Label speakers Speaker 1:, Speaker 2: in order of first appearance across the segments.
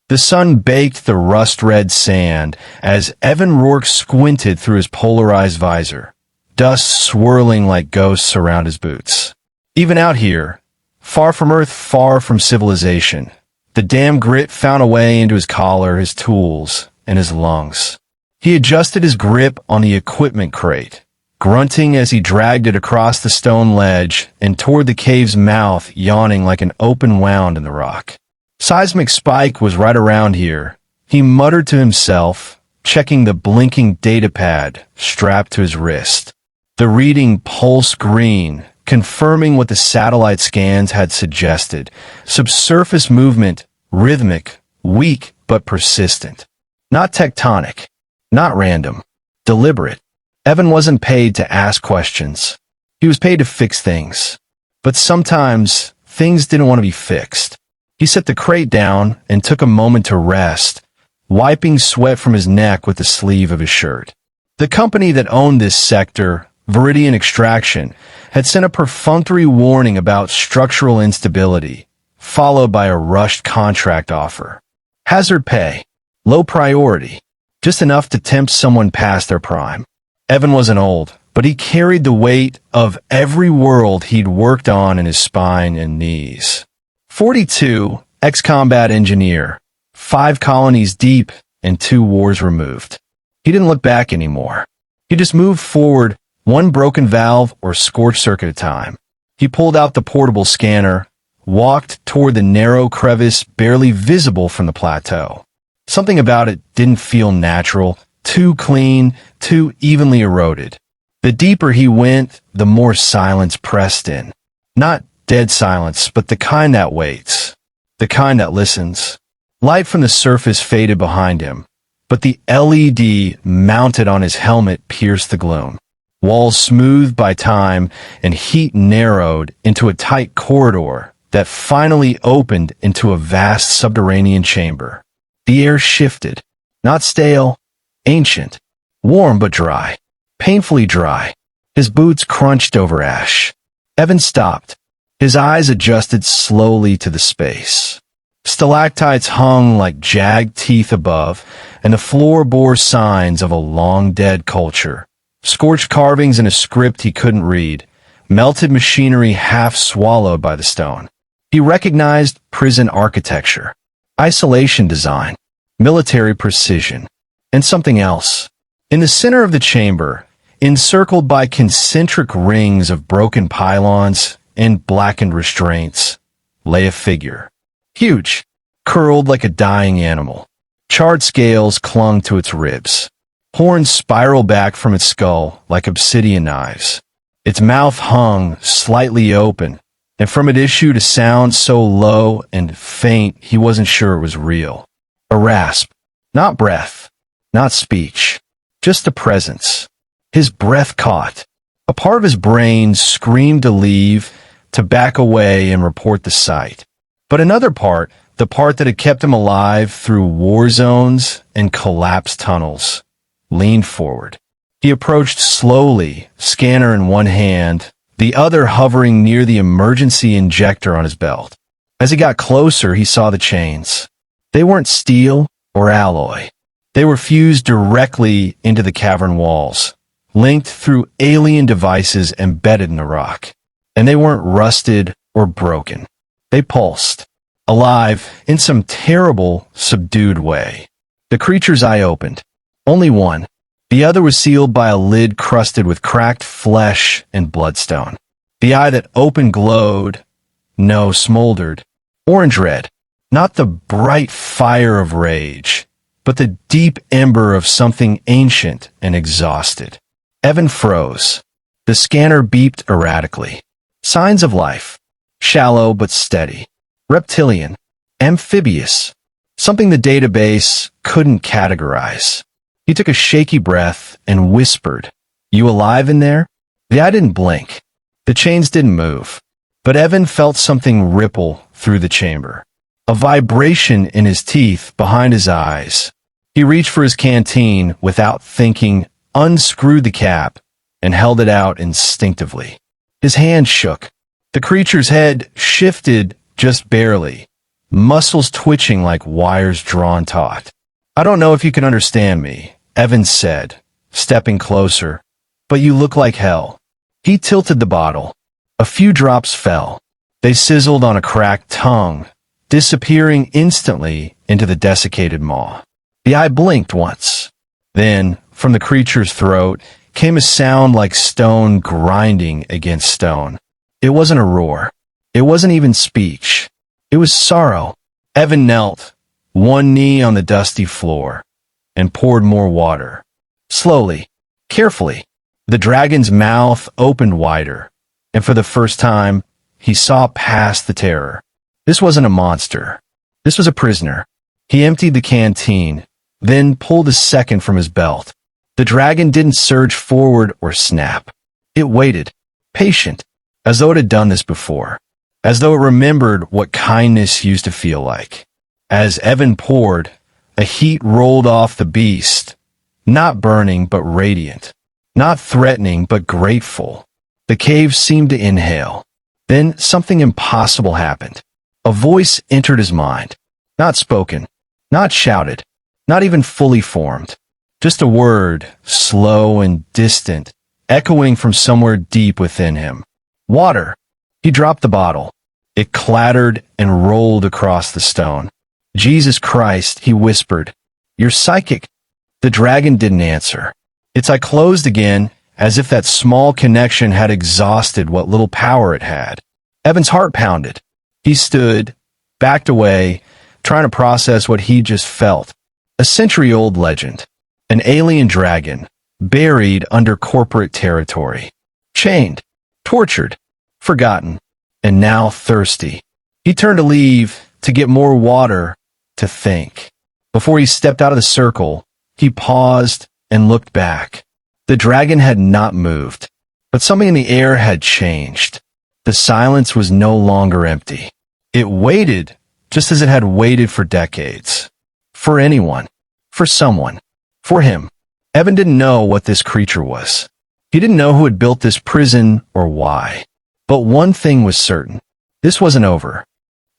Speaker 1: The sun baked the rust-red sand as Evan Rourke squinted through his polarized visor, dust swirling like ghosts around his boots. Even out here, far from Earth, far from civilization, the damn grit found a way into his collar, his tools, and his lungs. He adjusted his grip on the equipment crate, grunting as he dragged it across the stone ledge and toward the cave's mouth, yawning like an open wound in the rock. Seismic spike was right around here. He muttered to himself, checking the blinking datapad strapped to his wrist. The reading pulsed green, confirming what the satellite scans had suggested. Subsurface movement, rhythmic, weak but persistent. Not tectonic, not random, deliberate. Evan wasn't paid to ask questions. He was paid to fix things. But sometimes, things didn't want to be fixed. He set the crate down and took a moment to rest, wiping sweat from his neck with the sleeve of his shirt. The company that owned this sector, Viridian Extraction, had sent a perfunctory warning about structural instability, followed by a rushed contract offer. Hazard pay, low priority, just enough to tempt someone past their prime. Evan wasn't old, but he carried the weight of every world he'd worked on in his spine and knees. 42, ex-combat engineer, 5 colonies deep and 2 wars removed. He didn't look back anymore. He just moved forward, one broken valve or scorched circuit at a time. He pulled out the portable scanner, walked toward the narrow crevice barely visible from the plateau. Something about it didn't feel natural, too clean, too evenly eroded. The deeper he went, the more silence pressed in. Not dead silence, but the kind that waits, the kind that listens. Light from the surface faded behind him, but the LED mounted on his helmet pierced the gloom. Walls smoothed by time and heat narrowed into a tight corridor that finally opened into a vast subterranean chamber. The air shifted, not stale, ancient, warm but dry, painfully dry. His boots crunched over ash. Evan stopped. His eyes adjusted slowly to the space. Stalactites hung like jagged teeth above, and the floor bore signs of a long-dead culture. Scorched carvings in a script he couldn't read, melted machinery half swallowed by the stone. He recognized prison architecture, isolation design, military precision, and something else. In the center of the chamber, encircled by concentric rings of broken pylons and blackened restraints, lay a figure. Huge, curled like a dying animal. Charred scales clung to its ribs. Horns spiraled back from its skull like obsidian knives. Its mouth hung slightly open, and from it issued a sound so low and faint he wasn't sure it was real. A rasp. Not breath. Not speech. Just a presence. His breath caught. A part of his brain screamed to leave, to back away and report the sight. But another part, the part that had kept him alive through war zones and collapsed tunnels, leaned forward. He approached slowly, scanner in one hand, the other hovering near the emergency injector on his belt. As he got closer, he saw the chains. They weren't steel or alloy. They were fused directly into the cavern walls, linked through alien devices embedded in the rock. And they weren't rusted or broken. They pulsed, alive in some terrible, subdued way. The creature's eye opened. Only one. The other was sealed by a lid crusted with cracked flesh and bloodstone. The eye that opened glowed, no, smoldered, orange red. Not the bright fire of rage, but the deep ember of something ancient and exhausted. Evan froze. The scanner beeped erratically. Signs of life. Shallow but steady. Reptilian. Amphibious. Something the database couldn't categorize. He took a shaky breath and whispered, "You alive in there?" The eye didn't blink. The chains didn't move. But Evan felt something ripple through the chamber. A vibration in his teeth behind his eyes. He reached for his canteen without thinking, unscrewed the cap, and held it out instinctively. His hand shook. The creature's head shifted just barely, muscles twitching like wires drawn taut. "I don't know if you can understand me," Evan said, stepping closer, "but you look like hell." He tilted the bottle. A few drops fell. They sizzled on a cracked tongue, disappearing instantly into the desiccated maw. The eye blinked once. Then, from the creature's throat, came a sound like stone grinding against stone. It wasn't a roar. It wasn't even speech. It was sorrow. Evan knelt, one knee on the dusty floor, and poured more water. Slowly, carefully, the dragon's mouth opened wider, and for the first time, he saw past the terror. This wasn't a monster. This was a prisoner. He emptied the canteen, then pulled a second from his belt. The dragon didn't surge forward or snap. It waited, patient, as though it had done this before, as though it remembered what kindness used to feel like. As Evan poured, a heat rolled off the beast, not burning but radiant, not threatening but grateful. The cave seemed to inhale. Then something impossible happened. A voice entered his mind, not spoken, not shouted, not even fully formed. Just a word, slow and distant, echoing from somewhere deep within him. Water. He dropped the bottle. It clattered and rolled across the stone. "Jesus Christ," he whispered. "You're psychic." The dragon didn't answer. Its eye closed again, as if that small connection had exhausted what little power it had. Evan's heart pounded. He stood, backed away, trying to process what he just felt. A century-old legend. An alien dragon, buried under corporate territory. Chained, tortured, forgotten, and now thirsty. He turned to leave, to get more water, to think. Before he stepped out of the circle, he paused and looked back. The dragon had not moved, but something in the air had changed. The silence was no longer empty. It waited, just as it had waited for decades. For anyone. For someone. For him. Evan didn't know what this creature was. He didn't know who had built this prison or why. But one thing was certain. This wasn't over.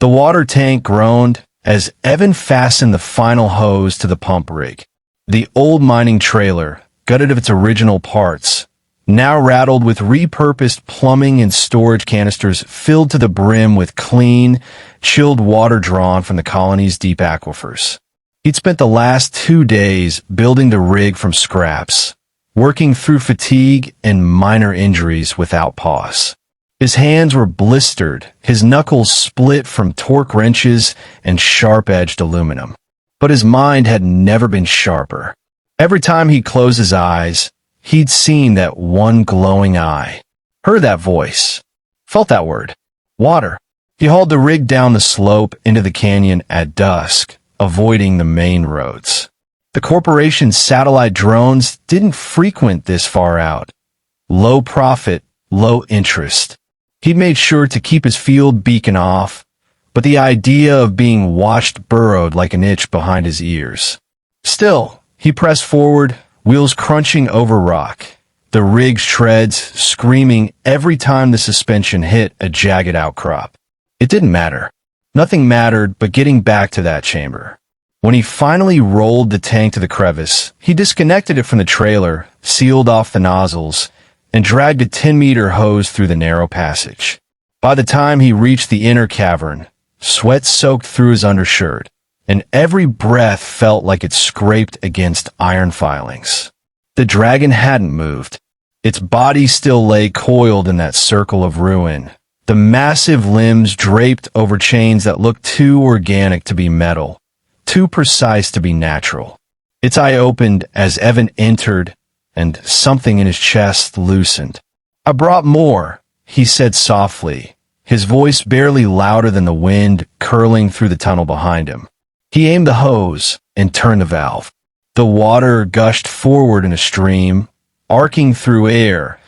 Speaker 1: The water tank groaned as Evan fastened the final hose to the pump rig. The old mining trailer, gutted of its original parts, now rattled with repurposed plumbing and storage canisters filled to the brim with clean, chilled water drawn from the colony's deep aquifers. He'd spent the last 2 days building the rig from scraps, working through fatigue and minor injuries without pause. His hands were blistered, his knuckles split from torque wrenches and sharp-edged aluminum. But his mind had never been sharper. Every time he closed his eyes, he'd seen that one glowing eye, heard that voice, felt that word, water. He hauled the rig down the slope into the canyon at dusk, avoiding the main roads. The corporation's satellite drones didn't frequent this far out. Low profit, low interest. He'd made sure to keep his field beacon off, but the idea of being watched burrowed like an itch behind his ears. Still, he pressed forward, wheels crunching over rock, the rig's treads screaming every time the suspension hit a jagged outcrop. It didn't matter. Nothing mattered but getting back to that chamber. When he finally rolled the tank to the crevice, he disconnected it from the trailer, sealed off the nozzles, and dragged a 10-meter hose through the narrow passage. By the time he reached the inner cavern, sweat soaked through his undershirt, and every breath felt like it scraped against iron filings. The dragon hadn't moved. Its body still lay coiled in that circle of ruin, the massive limbs draped over chains that looked too organic to be metal, too precise to be natural. Its eye opened as Evan entered, and something in his chest loosened. "I brought more," he said softly, his voice barely louder than the wind curling through the tunnel behind him. He aimed the hose and turned the valve. The water gushed forward in a stream, arcing through air,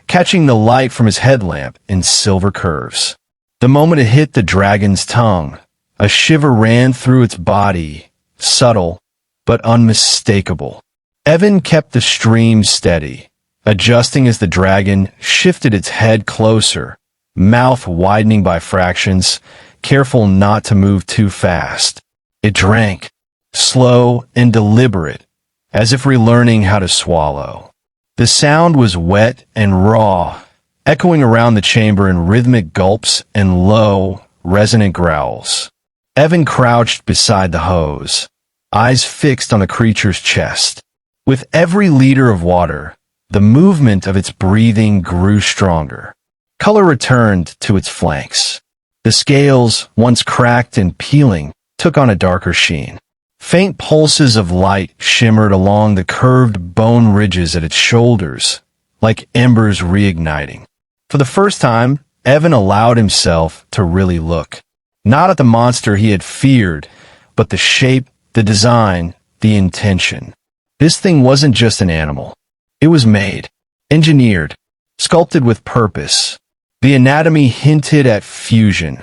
Speaker 1: catching the light from his headlamp in silver curves. The moment it hit the dragon's tongue, a shiver ran through its body, subtle but unmistakable. Evan kept the stream steady, adjusting as the dragon shifted its head closer, mouth widening by fractions, careful not to move too fast. It drank, slow and deliberate, as if relearning how to swallow. The sound was wet and raw, echoing around the chamber in rhythmic gulps and low, resonant growls. Evan crouched beside the hose, eyes fixed on the creature's chest. With every liter of water, the movement of its breathing grew stronger. Color returned to its flanks. The scales, once cracked and peeling, took on a darker sheen. Faint pulses of light shimmered along the curved bone ridges at its shoulders, like embers reigniting. For the first time, Evan allowed himself to really look. Not at the monster he had feared, but the shape, the design, the intention. This thing wasn't just an animal. It was made, engineered, sculpted with purpose. The anatomy hinted at fusion,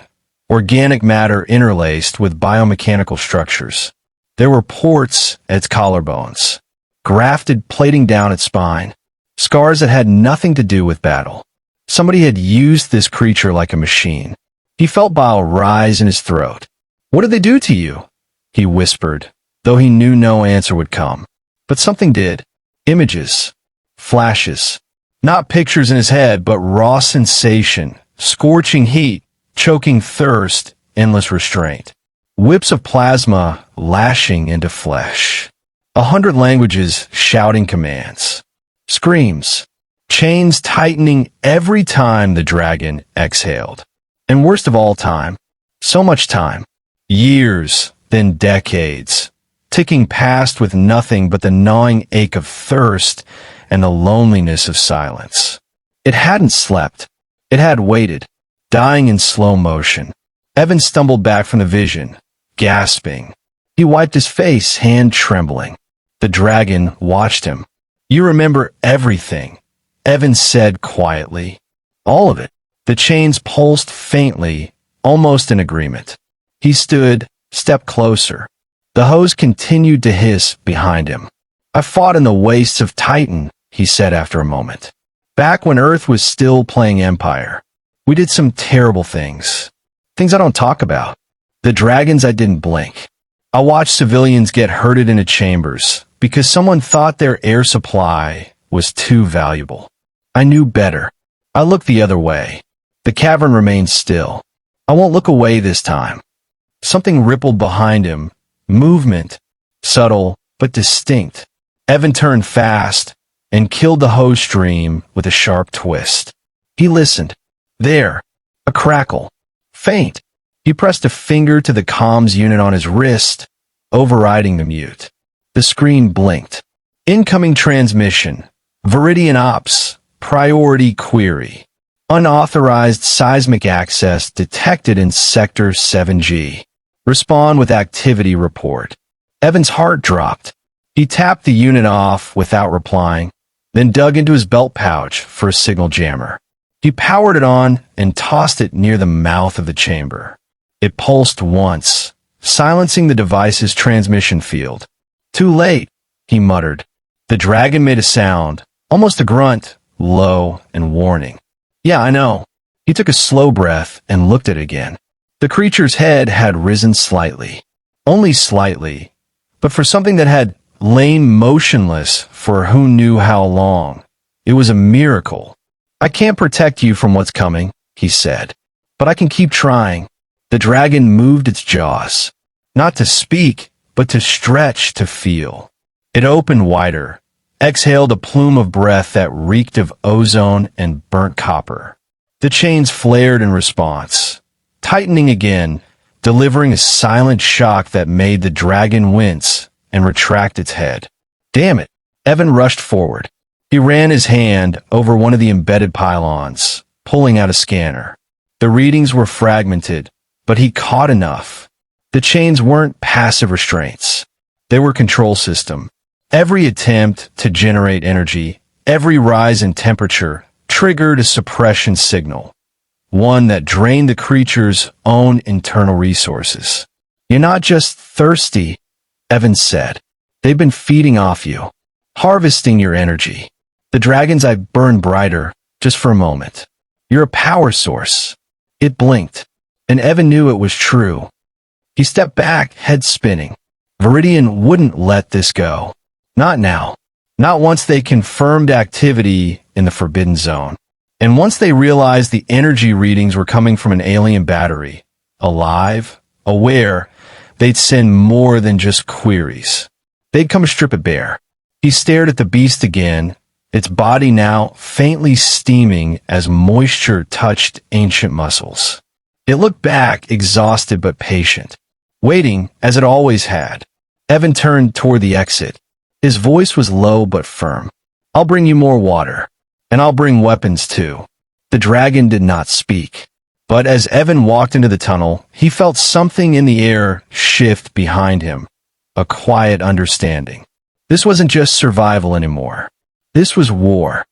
Speaker 1: organic matter interlaced with biomechanical structures. There were ports at its collarbones, grafted plating down its spine, scars that had nothing to do with battle. Somebody had used this creature like a machine. He felt bile rise in his throat. "What did they do to you?" he whispered, though he knew no answer would come. But something did. Images. Flashes. Not pictures in his head, but raw sensation, scorching heat, choking thirst, endless restraint. Whips of plasma lashing into flesh. 100 languages shouting commands. Screams. Chains tightening every time the dragon exhaled. And worst of all, time. So much time. Years, then decades. Ticking past with nothing but the gnawing ache of thirst and the loneliness of silence. It hadn't slept. It had waited, dying in slow motion. Evan stumbled back from the vision, gasping. He wiped his face, hand trembling. The dragon watched him. "You remember everything," Evan said quietly. "All of it." The chains pulsed faintly, almost in agreement. He stood, stepped closer. The hose continued to hiss behind him. "I fought in the wastes of Titan," he said after a moment. "Back when Earth was still playing Empire. We did some terrible things. Things I don't talk about. The dragons I didn't blink. I watched civilians get herded into chambers because someone thought their air supply was too valuable. I knew better. I looked the other way. The cavern remained still. I won't look away this time." Something rippled behind him. Movement. Subtle, but distinct. Evan turned fast and killed the hose stream with a sharp twist. He listened. There. A crackle. Faint. He pressed a finger to the comms unit on his wrist, overriding the mute. The screen blinked. "Incoming transmission. Viridian Ops. Priority query. Unauthorized seismic access detected in Sector 7G. Respond with activity report." Evan's heart dropped. He tapped the unit off without replying, then dug into his belt pouch for a signal jammer. He powered it on and tossed it near the mouth of the chamber. It pulsed once, silencing the device's transmission field. "Too late," he muttered. The dragon made a sound, almost a grunt, low and warning. "Yeah, I know." He took a slow breath and looked at it again. The creature's head had risen slightly. Only slightly, but for something that had lain motionless for who knew how long. It was a miracle. "I can't protect you from what's coming," he said, "but I can keep trying." The dragon moved its jaws, not to speak, but to stretch, to feel. It opened wider, exhaled a plume of breath that reeked of ozone and burnt copper. The chains flared in response, tightening again, delivering a silent shock that made the dragon wince and retract its head. "Damn it!" Evan rushed forward. He ran his hand over one of the embedded pylons, pulling out a scanner. The readings were fragmented, but he caught enough. The chains weren't passive restraints. They were control system. Every attempt to generate energy, every rise in temperature, triggered a suppression signal, one that drained the creature's own internal resources. "You're not just thirsty," Evan said. "They've been feeding off you, harvesting your energy." The dragon's eye burned brighter, just for a moment. You're a power source. It blinked, and Evan knew it was true. He stepped back, head spinning. Viridian wouldn't let this go. Not now. Not once they confirmed activity in the Forbidden Zone. And once they realized the energy readings were coming from an alien battery, alive, aware, they'd send more than just queries. They'd come strip it bare. He stared at the beast again, its body now faintly steaming as moisture touched ancient muscles. It looked back, exhausted but patient, waiting as it always had. Evan turned toward the exit. His voice was low but firm. "I'll bring you more water. And I'll bring weapons too." The dragon did not speak. But as Evan walked into the tunnel, he felt something in the air shift behind him. A quiet understanding. This wasn't just survival anymore. This was war.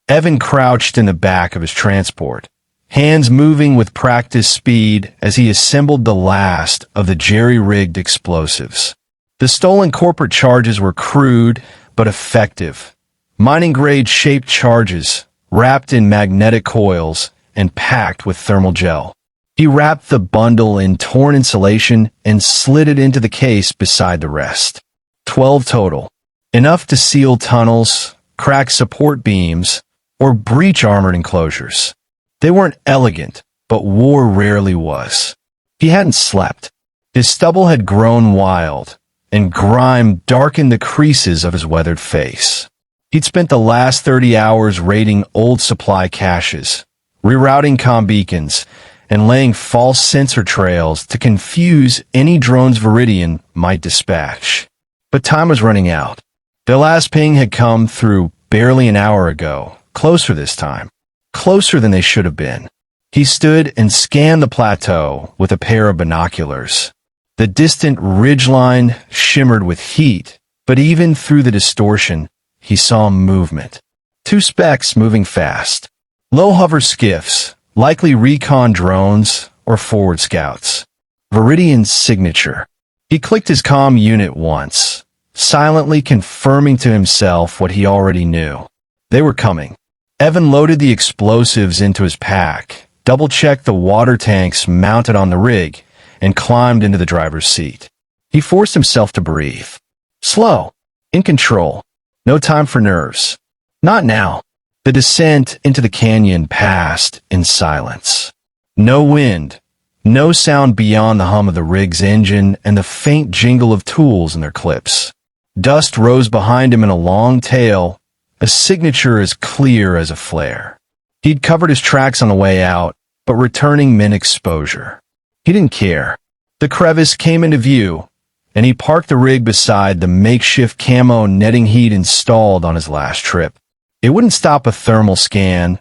Speaker 1: Evan crouched in the back of his transport, hands moving with practiced speed as he assembled the last of the jerry-rigged explosives. The stolen corporate charges were crude but effective. Mining-grade shaped charges, wrapped in magnetic coils and packed with thermal gel. He wrapped the bundle in torn insulation and slid it into the case beside the rest. 12 total. Enough to seal tunnels, crack support beams, or breach armored enclosures. They weren't elegant, but war rarely was. He hadn't slept. His stubble had grown wild, and grime darkened the creases of his weathered face. He'd spent the last 30 hours raiding old supply caches, rerouting comm beacons, and laying false sensor trails to confuse any drones Viridian might dispatch. But time was running out. The last ping had come through barely an hour ago, closer this time, closer than they should have been. He stood and scanned the plateau with a pair of binoculars. The distant ridgeline shimmered with heat, but even through the distortion, he saw movement. 2 specks moving fast. Low-hover skiffs, likely recon drones or forward scouts. Viridian's signature. He clicked his comm unit once, silently confirming to himself what he already knew. They were coming. Evan loaded the explosives into his pack, double-checked the water tanks mounted on the rig, and climbed into the driver's seat. He forced himself to breathe. Slow. In control. No time for nerves. Not now. The descent into the canyon passed in silence. No wind. No sound beyond the hum of the rig's engine and the faint jingle of tools in their clips. Dust rose behind him in a long tail, a signature as clear as a flare. He'd covered his tracks on the way out, but returning meant exposure. He didn't care. The crevice came into view, and he parked the rig beside the makeshift camo netting he'd installed on his last trip. It wouldn't stop a thermal scan,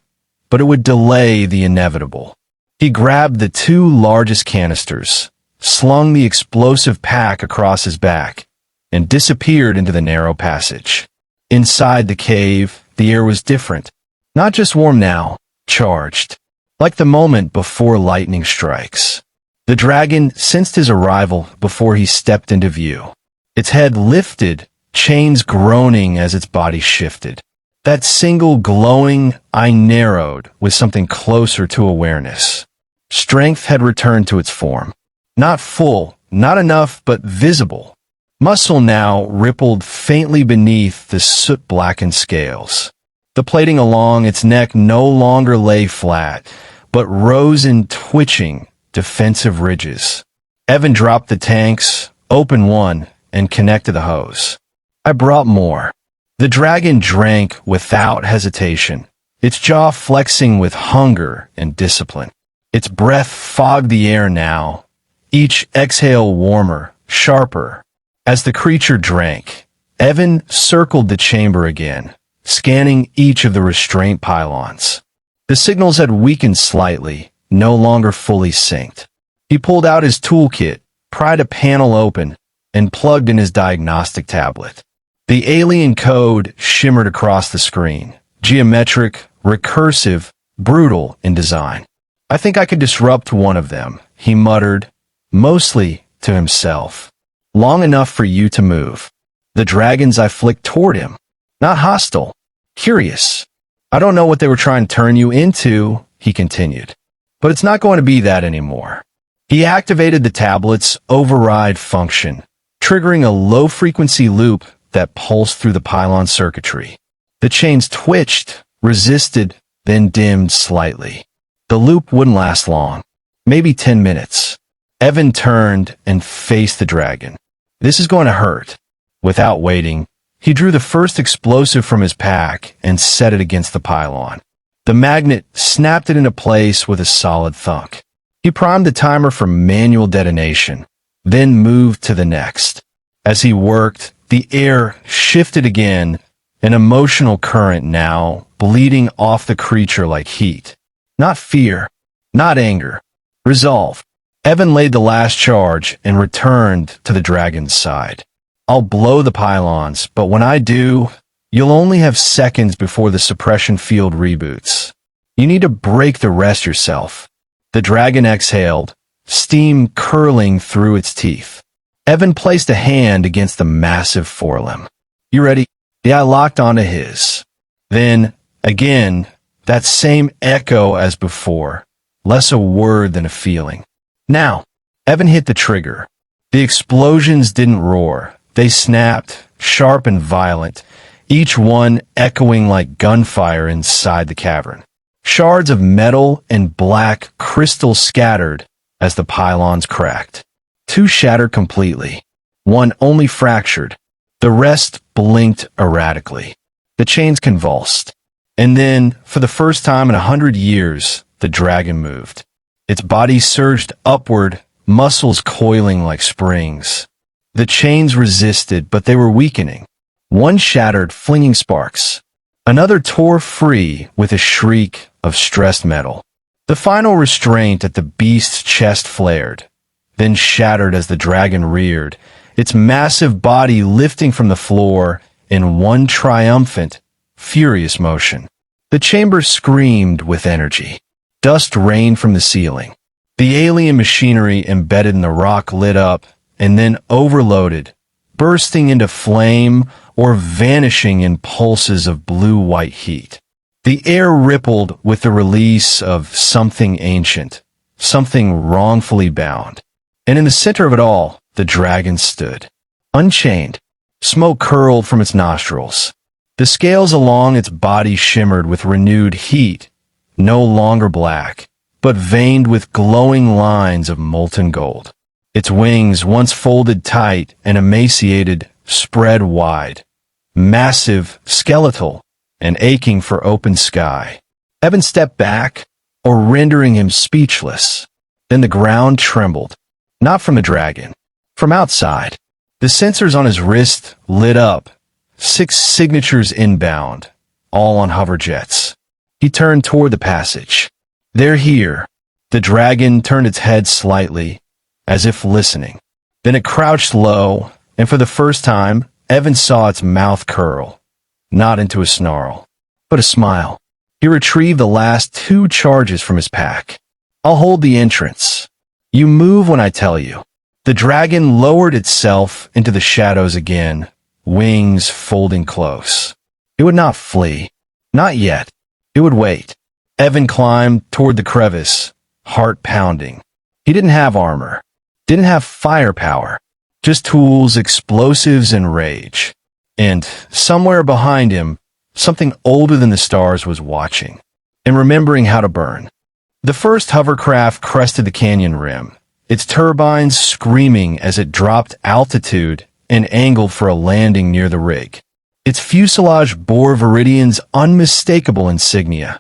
Speaker 1: but it would delay the inevitable. He grabbed the 2 largest canisters, slung the explosive pack across his back, and disappeared into the narrow passage. Inside the cave, the air was different. Not just warm now, charged. Like the moment before lightning strikes. The dragon sensed his arrival before he stepped into view. Its head lifted, chains groaning as its body shifted. That single glowing eye narrowed with something closer to awareness. Strength had returned to its form. Not full, not enough, but visible. Muscle now rippled faintly beneath the soot-blackened scales. The plating along its neck no longer lay flat, but rose in twitching, defensive ridges. Evan dropped the tanks, opened one, and connected the hose. I brought more. The dragon drank without hesitation, its jaw flexing with hunger and discipline. Its breath fogged the air now, each exhale warmer, sharper. As the creature drank, Evan circled the chamber again, scanning each of the restraint pylons. The signals had weakened slightly, no longer fully synced. He pulled out his toolkit, pried a panel open, and plugged in his diagnostic tablet. The alien code shimmered across the screen, geometric, recursive, brutal in design. I think I could disrupt one of them, he muttered, mostly to himself. Long enough for you to move. The dragons I flicked toward him. Not hostile. Curious. I don't know what they were trying to turn you into, he continued. But it's not going to be that anymore. He activated the tablet's override function, triggering a low-frequency loop that pulsed through the pylon circuitry. The chains twitched, resisted, then dimmed slightly. The loop wouldn't last long, maybe 10 minutes. Evan turned and faced the dragon. This is going to hurt. Without waiting, he drew the first explosive from his pack and set it against the pylon. The magnet snapped it into place with a solid thunk. He primed the timer for manual detonation, then moved to the next. As he worked, the air shifted again, an emotional current now bleeding off the creature like heat. Not fear, not anger, resolve. Evan laid the last charge and returned to the dragon's side. I'll blow the pylons, but when I do, you'll only have seconds before the suppression field reboots. You need to break the rest yourself. The dragon exhaled, steam curling through its teeth. Evan placed a hand against the massive forelimb. You ready? The eye locked onto his. Then, again, that same echo as before, less a word than a feeling. Now, Evan hit the trigger. The explosions didn't roar. They snapped, sharp and violent, each one echoing like gunfire inside the cavern. Shards of metal and black crystal scattered as the pylons cracked. Two shattered completely. One only fractured. The rest blinked erratically. The chains convulsed. And then, for the first time in 100 years, the dragon moved. Its body surged upward, muscles coiling like springs. The chains resisted, but they were weakening. One shattered, flinging sparks. Another tore free with a shriek of stressed metal. The final restraint at the beast's chest flared, then shattered as the dragon reared, its massive body lifting from the floor in one triumphant, furious motion. The chamber screamed with energy. Dust rained from the ceiling. The alien machinery embedded in the rock lit up and then overloaded, bursting into flame or vanishing in pulses of blue-white heat. The air rippled with the release of something ancient, something wrongfully bound. And in the center of it all, the dragon stood, unchained. Smoke curled from its nostrils. The scales along its body shimmered with renewed heat, no longer black, but veined with glowing lines of molten gold. Its wings, once folded tight and emaciated, spread wide, massive, skeletal, and aching for open sky. Evan stepped back, or rendering him speechless. Then the ground trembled, not from the dragon, from outside. The sensors on his wrist lit up, 6 signatures inbound, all on hover jets. He turned toward the passage. They're here. The dragon turned its head slightly, as if listening. Then it crouched low, and for the first time, Evan saw its mouth curl, not into a snarl, but a smile. He retrieved the last 2 charges from his pack. I'll hold the entrance. You move when I tell you. The dragon lowered itself into the shadows again, wings folding close. It would not flee. Not yet. It would wait. Evan climbed toward the crevice, heart pounding. He didn't have armor. Didn't have firepower. Just tools, explosives, and rage. And somewhere behind him, something older than the stars was watching and remembering how to burn. The first hovercraft crested the canyon rim, its turbines screaming as it dropped altitude and angled for a landing near the rig. Its fuselage bore Viridian's unmistakable insignia.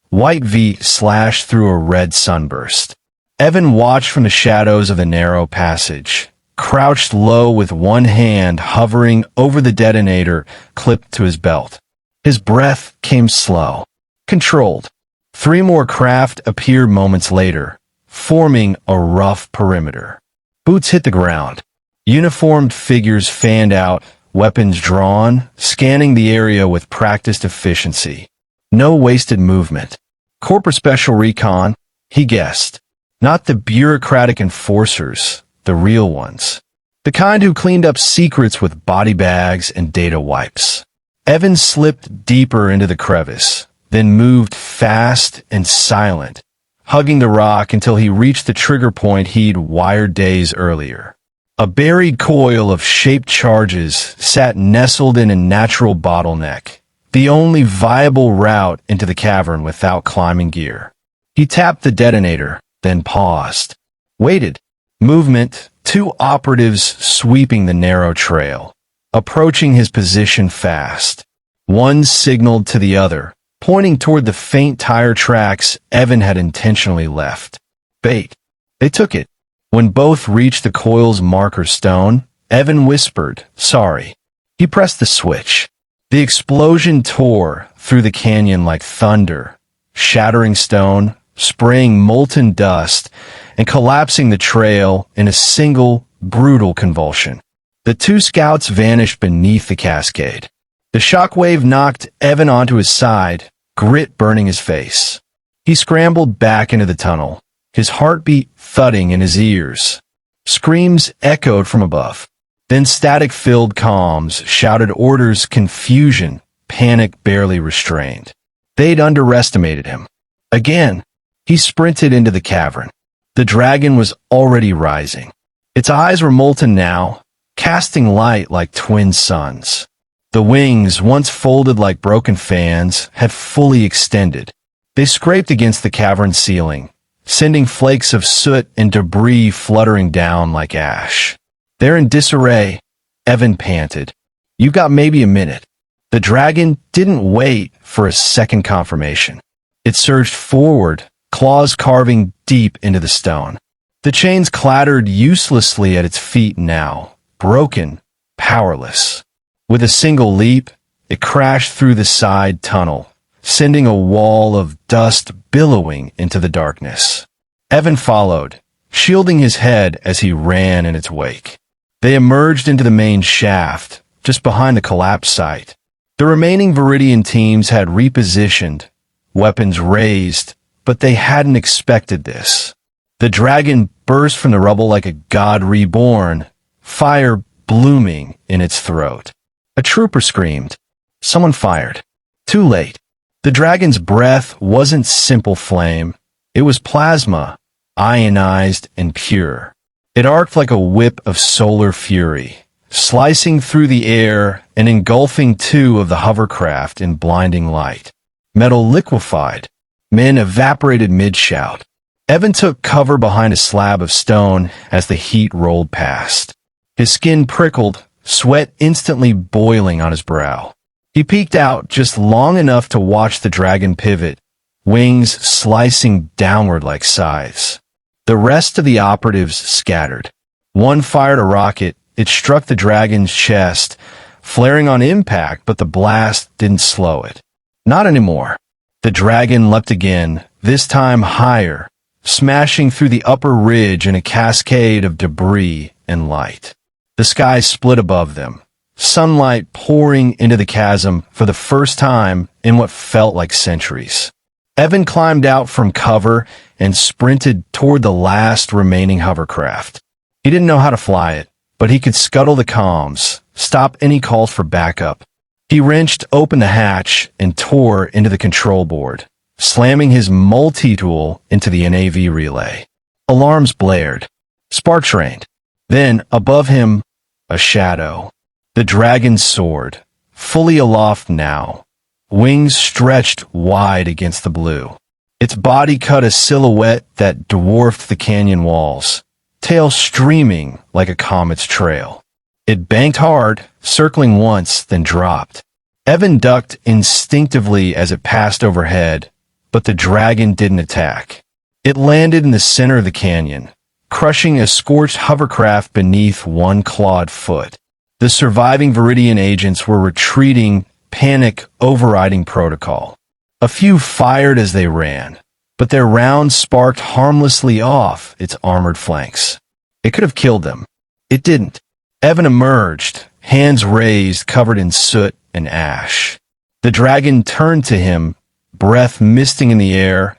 Speaker 1: White V slashed through a red sunburst. Evan watched from the shadows of the narrow passage, crouched low with one hand hovering over the detonator clipped to his belt. His breath came slow, controlled. 3 more craft appeared moments later, forming a rough perimeter. Boots hit the ground. Uniformed figures fanned out, weapons drawn, scanning the area with practiced efficiency. No wasted movement. Corporate Special Recon, he guessed. Not the bureaucratic enforcers, the real ones. The kind who cleaned up secrets with body bags and data wipes. Evan slipped deeper into the crevice, then moved fast and silent, hugging the rock until he reached the trigger point he'd wired days earlier. A buried coil of shaped charges sat nestled in a natural bottleneck, the only viable route into the cavern without climbing gear. He tapped the detonator, then paused. Waited. Movement, two operatives sweeping the narrow trail, approaching his position fast. One signaled to the other, pointing toward the faint tire tracks Evan had intentionally left. Bait. They took it. When both reached the coil's marker stone, Evan whispered, "Sorry." He pressed the switch. The explosion tore through the canyon like thunder, shattering stone, spraying molten dust, and collapsing the trail in a single, brutal convulsion. The two scouts vanished beneath the cascade. The shockwave knocked Evan onto his side, grit burning his face. He scrambled back into the tunnel, his heartbeat thudding in his ears. Screams echoed from above. Then static-filled comms shouted orders, confusion, panic barely restrained. They'd underestimated him. Again, he sprinted into the cavern. The dragon was already rising. Its eyes were molten now, casting light like twin suns. The wings, once folded like broken fans, had fully extended. They scraped against the cavern ceiling, sending flakes of soot and debris fluttering down like ash. They're in disarray, Evan panted. "You've got maybe a minute." The dragon didn't wait for a second confirmation. It surged forward, claws carving deep into the stone. The chains clattered uselessly at its feet now, broken, powerless. With a single leap, it crashed through the side tunnel, sending a wall of dust billowing into the darkness. Evan followed, shielding his head as he ran in its wake. They emerged into the main shaft, just behind the collapse site. The remaining Viridian teams had repositioned, weapons raised, but they hadn't expected this. The dragon burst from the rubble like a god reborn, fire blooming in its throat. A trooper screamed. Someone fired. Too late. The dragon's breath wasn't simple flame. It was plasma, ionized and pure. It arced like a whip of solar fury, slicing through the air and engulfing two of the hovercraft in blinding light. Metal liquefied. Men evaporated mid-shout. Evan took cover behind a slab of stone as the heat rolled past. His skin prickled, sweat instantly boiling on his brow. He peeked out just long enough to watch the dragon pivot, wings slicing downward like scythes. The rest of the operatives scattered. One fired a rocket. It struck the dragon's chest, flaring on impact, but the blast didn't slow it. Not anymore. The dragon leapt again, this time higher, smashing through the upper ridge in a cascade of debris and light. The sky split above them, sunlight pouring into the chasm for the first time in what felt like centuries. Evan climbed out from cover and sprinted toward the last remaining hovercraft. He didn't know how to fly it, but he could scuttle the comms, stop any calls for backup. He wrenched open the hatch and tore into the control board, slamming his multi-tool into the NAV relay. Alarms blared. Sparks rained. Then, above him, a shadow. The dragon soared, fully aloft now, wings stretched wide against the blue. Its body cut a silhouette that dwarfed the canyon walls, tail streaming like a comet's trail. It banked hard, circling once, then dropped. Evan ducked instinctively as it passed overhead, but the dragon didn't attack. It landed in the center of the canyon, crushing a scorched hovercraft beneath one clawed foot. The surviving Viridian agents were retreating, panic overriding protocol. A few fired as they ran, but their rounds sparked harmlessly off its armored flanks. It could have killed them. It didn't. Evan emerged, hands raised, covered in soot and ash. The dragon turned to him, breath misting in the air,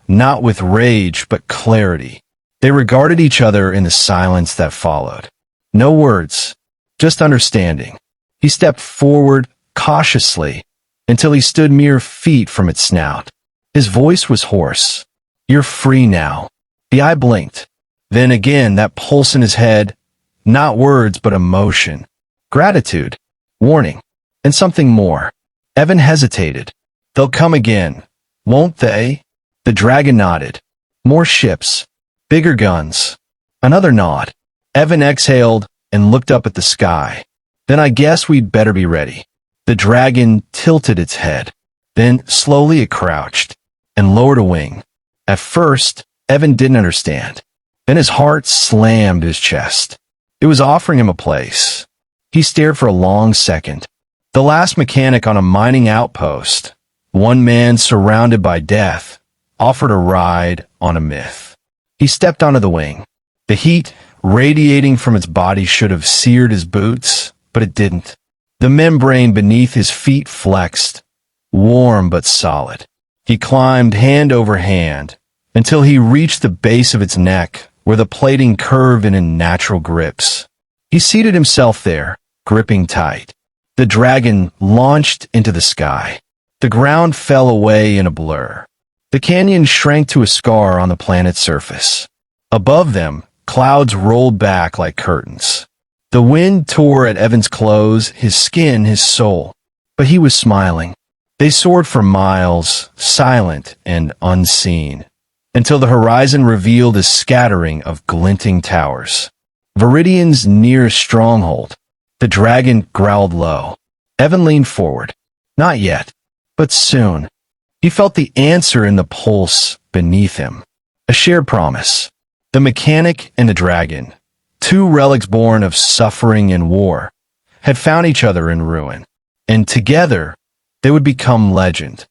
Speaker 1: not with rage but clarity. They regarded each other in the silence that followed. No words, just understanding. He stepped forward cautiously, until he stood mere feet from its snout. His voice was hoarse. "You're free now." The eye blinked. Then again, that pulse in his head, not words but emotion, gratitude, warning, and something more. Evan hesitated. "They'll come again, won't they?" The dragon nodded. More ships, bigger guns. Another nod. Evan exhaled and looked up at the sky. "Then I guess we'd better be ready." The dragon tilted its head. Then slowly it crouched and lowered a wing. At first, Evan didn't understand. Then his heart slammed his chest. It was offering him a place. He stared for a long second. The last mechanic on a mining outpost, one man surrounded by death, offered a ride on a myth. He stepped onto the wing. The heat radiating from its body should have seared his boots, but it didn't. The membrane beneath his feet flexed, warm but solid. He climbed hand over hand until he reached the base of its neck, where the plating curved in natural grips. He seated himself there, gripping tight. The dragon launched into the sky. The ground fell away in a blur. The canyon shrank to a scar on the planet's surface. Above them, clouds rolled back like curtains. The wind tore at Evan's clothes, his skin, his soul. But he was smiling. They soared for miles, silent and unseen, until the horizon revealed a scattering of glinting towers. Viridian's nearest stronghold. The dragon growled low. Evan leaned forward. Not yet, but soon. He felt the answer in the pulse beneath him. A shared promise. The mechanic and the dragon, two relics born of suffering and war, had found each other in ruin, and together they would become legend.